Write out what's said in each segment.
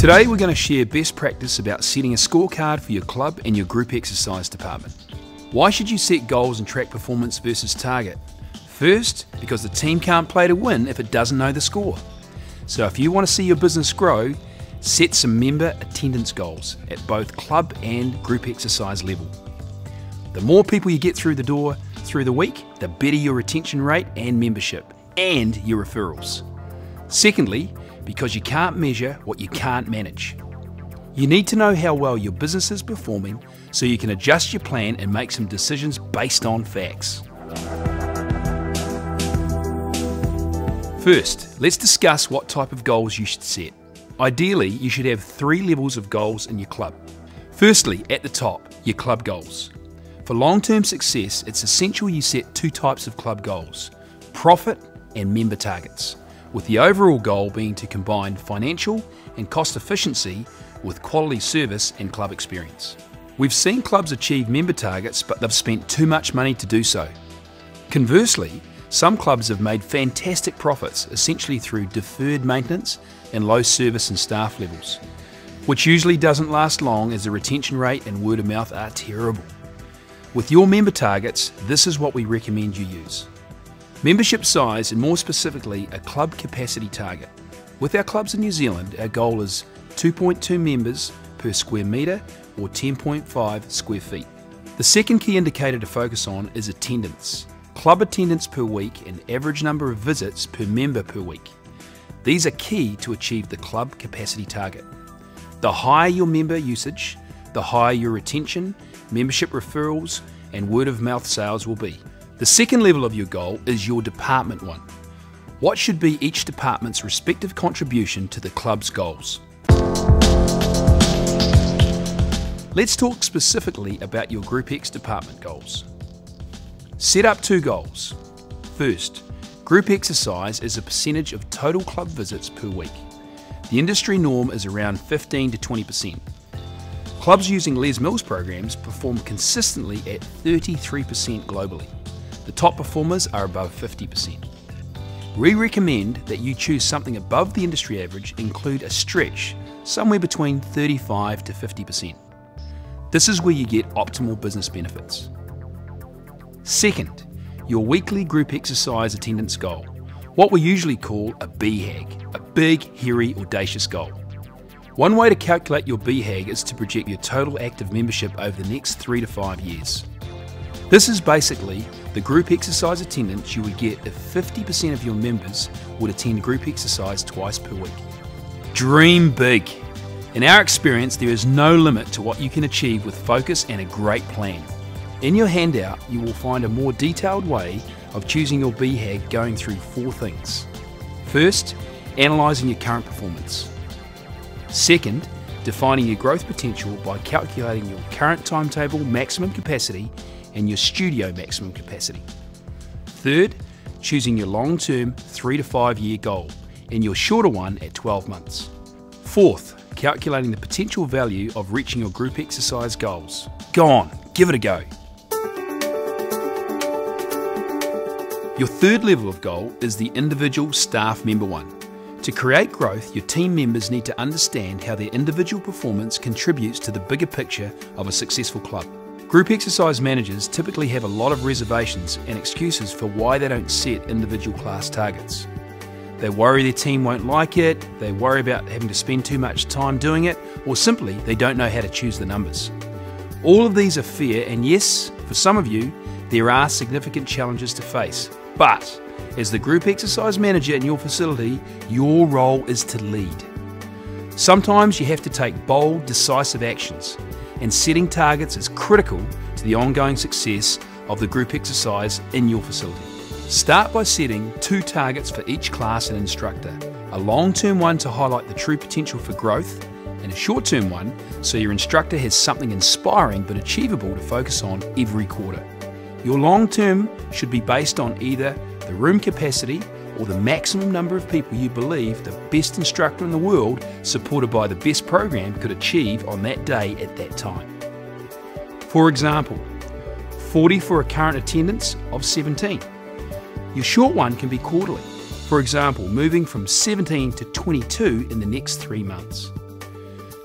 Today we're going to share best practice about setting a scorecard for your club and your group exercise department. Why should you set goals and track performance versus target? First, because the team can't play to win if it doesn't know the score. So if you want to see your business grow, set some member attendance goals at both club and group exercise level. The more people you get through the door through the week, the better your retention rate and membership, and your referrals. Secondly, because you can't measure what you can't manage. You need to know how well your business is performing so you can adjust your plan and make some decisions based on facts. First, let's discuss what type of goals you should set. Ideally, you should have 3 levels of goals in your club. Firstly, at the top, your club goals. For long-term success, it's essential you set 2 types of club goals: profit and member targets, with the overall goal being to combine financial and cost efficiency with quality service and club experience. We've seen clubs achieve member targets, but they've spent too much money to do so. Conversely, some clubs have made fantastic profits essentially through deferred maintenance and low service and staff levels, which usually doesn't last long as the retention rate and word of mouth are terrible. With your member targets, this is what we recommend you use. Membership size, and more specifically a club capacity target. With our clubs in New Zealand, our goal is 2.2 members per square metre or 10.5 square feet. The second key indicator to focus on is attendance. Club attendance per week and average number of visits per member per week. These are key to achieve the club capacity target. The higher your member usage, the higher your retention, membership referrals, and word of mouth sales will be. The second level of your goal is your department one. What should be each department's respective contribution to the club's goals? Let's talk specifically about your Group X department goals. Set up 2 goals. First, group exercise is a percentage of total club visits per week. The industry norm is around 15 to 20%. Clubs using Les Mills programs perform consistently at 33% globally. The top performers are above 50%. We recommend that you choose something above the industry average, include a stretch somewhere between 35 to 50%. This is where you get optimal business benefits. Second, your weekly group exercise attendance goal, what we usually call a BHAG, a big, hairy, audacious goal. One way to calculate your BHAG is to project your total active membership over the next 3 to 5 years. This is basically the group exercise attendance you would get if 50% of your members would attend group exercise twice per week. Dream big. In our experience, there is no limit to what you can achieve with focus and a great plan. In your handout, you will find a more detailed way of choosing your BHAG, going through 4 things. First, analysing your current performance. Second, defining your growth potential by calculating your current timetable maximum capacity and your studio maximum capacity. Third, choosing your long-term 3 to 5 year goal and your shorter one at 12 months. Fourth, calculating the potential value of reaching your group exercise goals. Go on, give it a go. Your third level of goal is the individual staff member one. To create growth, your team members need to understand how their individual performance contributes to the bigger picture of a successful club. Group exercise managers typically have a lot of reservations and excuses for why they don't set individual class targets. They worry their team won't like it, they worry about having to spend too much time doing it, or simply they don't know how to choose the numbers. All of these are fair, and yes, for some of you, there are significant challenges to face. But as the group exercise manager in your facility, your role is to lead. Sometimes you have to take bold, decisive actions, and setting targets is critical to the ongoing success of the group exercise in your facility. Start by setting 2 targets for each class and instructor, a long-term one to highlight the true potential for growth, and a short-term one so your instructor has something inspiring but achievable to focus on every quarter. Your long-term should be based on either the room capacity or the maximum number of people you believe the best instructor in the world, supported by the best program, could achieve on that day at that time. For example, 40 for a current attendance of 17. Your short one can be quarterly. For example, moving from 17 to 22 in the next 3 months.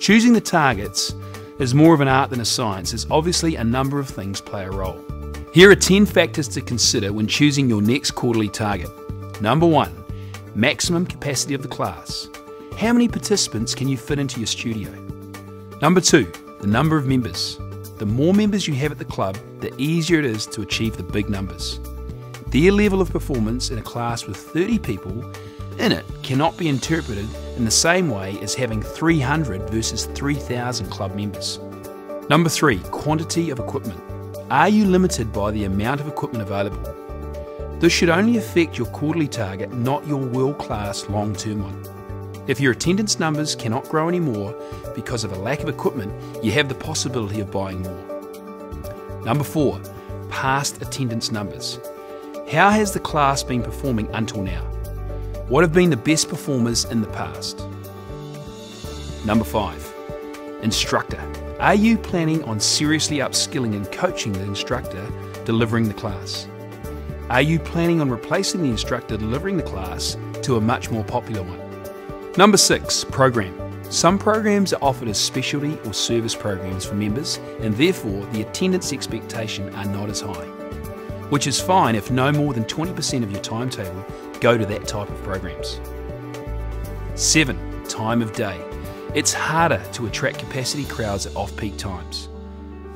Choosing the targets is more of an art than a science, as obviously a number of things play a role. Here are 10 factors to consider when choosing your next quarterly target. Number 1, maximum capacity of the class. How many participants can you fit into your studio? Number 2, the number of members. The more members you have at the club, the easier it is to achieve the big numbers. Their level of performance in a class with 30 people in it cannot be interpreted in the same way as having 300 versus 3,000 club members. Number 3, quantity of equipment. Are you limited by the amount of equipment available? This should only affect your quarterly target, not your world-class long-term one. If your attendance numbers cannot grow anymore because of a lack of equipment, you have the possibility of buying more. Number 4, past attendance numbers. How has the class been performing until now? What have been the best performers in the past? Number 5, instructor. Are you planning on seriously upskilling and coaching the instructor delivering the class? Are you planning on replacing the instructor delivering the class to a much more popular one? Number 6, program. Some programs are offered as specialty or service programs for members, and therefore the attendance expectation are not as high, which is fine if no more than 20% of your timetable go to that type of programs. 7, time of day. It's harder to attract capacity crowds at off-peak times.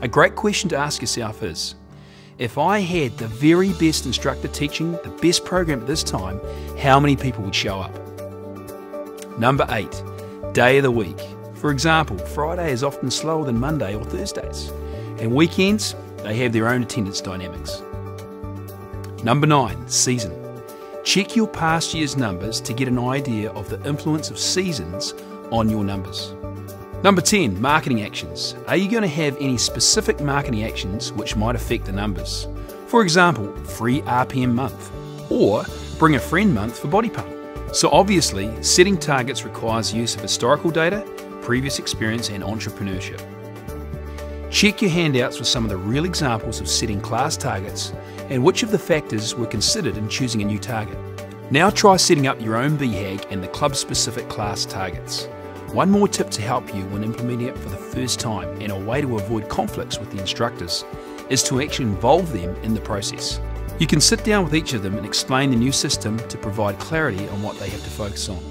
A great question to ask yourself is, if I had the very best instructor teaching the best program at this time, how many people would show up? Number 8, day of the week. For example, Friday is often slower than Monday or Thursdays, and weekends, they have their own attendance dynamics. Number 9, season. Check your past year's numbers to get an idea of the influence of seasons on your numbers. Number 10, marketing actions. Are you going to have any specific marketing actions which might affect the numbers? For example, free RPM month, or bring a friend month for body pump. So obviously, setting targets requires use of historical data, previous experience and entrepreneurship. Check your handouts for some of the real examples of setting class targets and which of the factors were considered in choosing a new target. Now try setting up your own BHAG and the club-specific class targets. One more tip to help you when implementing it for the first time, and a way to avoid conflicts with the instructors, is to actually involve them in the process. You can sit down with each of them and explain the new system to provide clarity on what they have to focus on.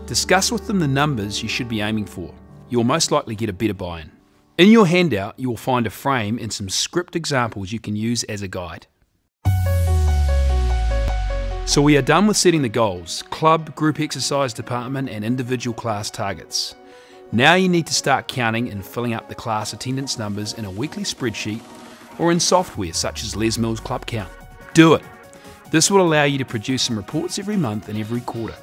Discuss with them the numbers you should be aiming for. You'll most likely get a better buy-in. In your handout, you will find a frame and some script examples you can use as a guide. So we are done with setting the goals, club, group exercise department and individual class targets. Now you need to start counting and filling up the class attendance numbers in a weekly spreadsheet or in software such as Les Mills Club Count. Do it. This will allow you to produce some reports every month and every quarter.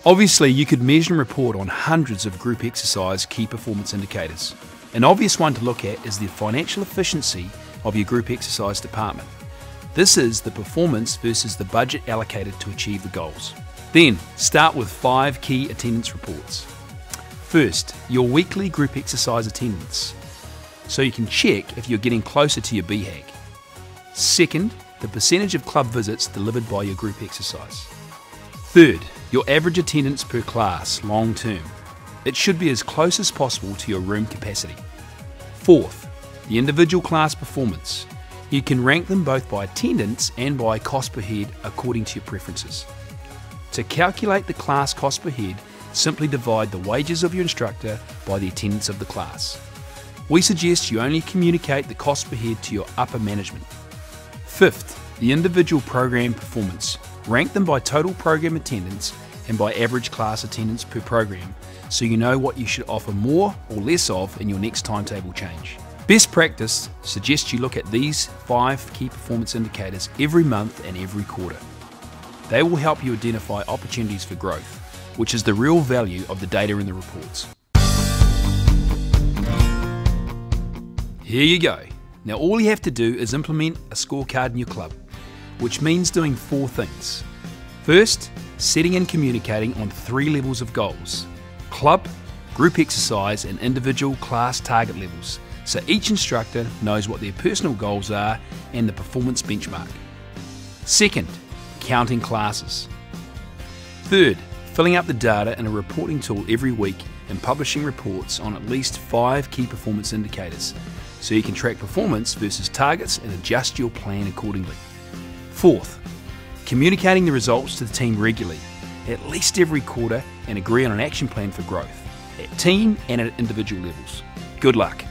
Obviously, you could measure and report on hundreds of group exercise key performance indicators. An obvious one to look at is the financial efficiency of your group exercise department. This is the performance versus the budget allocated to achieve the goals. Then, start with 5 key attendance reports. First, your weekly group exercise attendance, so you can check if you're getting closer to your BHAG. Second, the percentage of club visits delivered by your group exercise. Third, your average attendance per class long term. It should be as close as possible to your room capacity. Fourth, the individual class performance. You can rank them both by attendance and by cost per head according to your preferences. To calculate the class cost per head, simply divide the wages of your instructor by the attendance of the class. We suggest you only communicate the cost per head to your upper management. Fifth, the individual program performance. Rank them by total program attendance and by average class attendance per program, so you know what you should offer more or less of in your next timetable change. Best practice suggests you look at these 5 key performance indicators every month and every quarter. They will help you identify opportunities for growth, which is the real value of the data in the reports. Here you go. Now all you have to do is implement a scorecard in your club, which means doing 4 things. First, setting and communicating on 3 levels of goals: club, group exercise and individual class target levels, so each instructor knows what their personal goals are and the performance benchmark. Second, counting classes. Third, filling up the data in a reporting tool every week and publishing reports on at least 5 key performance indicators, so you can track performance versus targets and adjust your plan accordingly. Fourth, communicating the results to the team regularly, at least every quarter, and agree on an action plan for growth, at team and at individual levels. Good luck.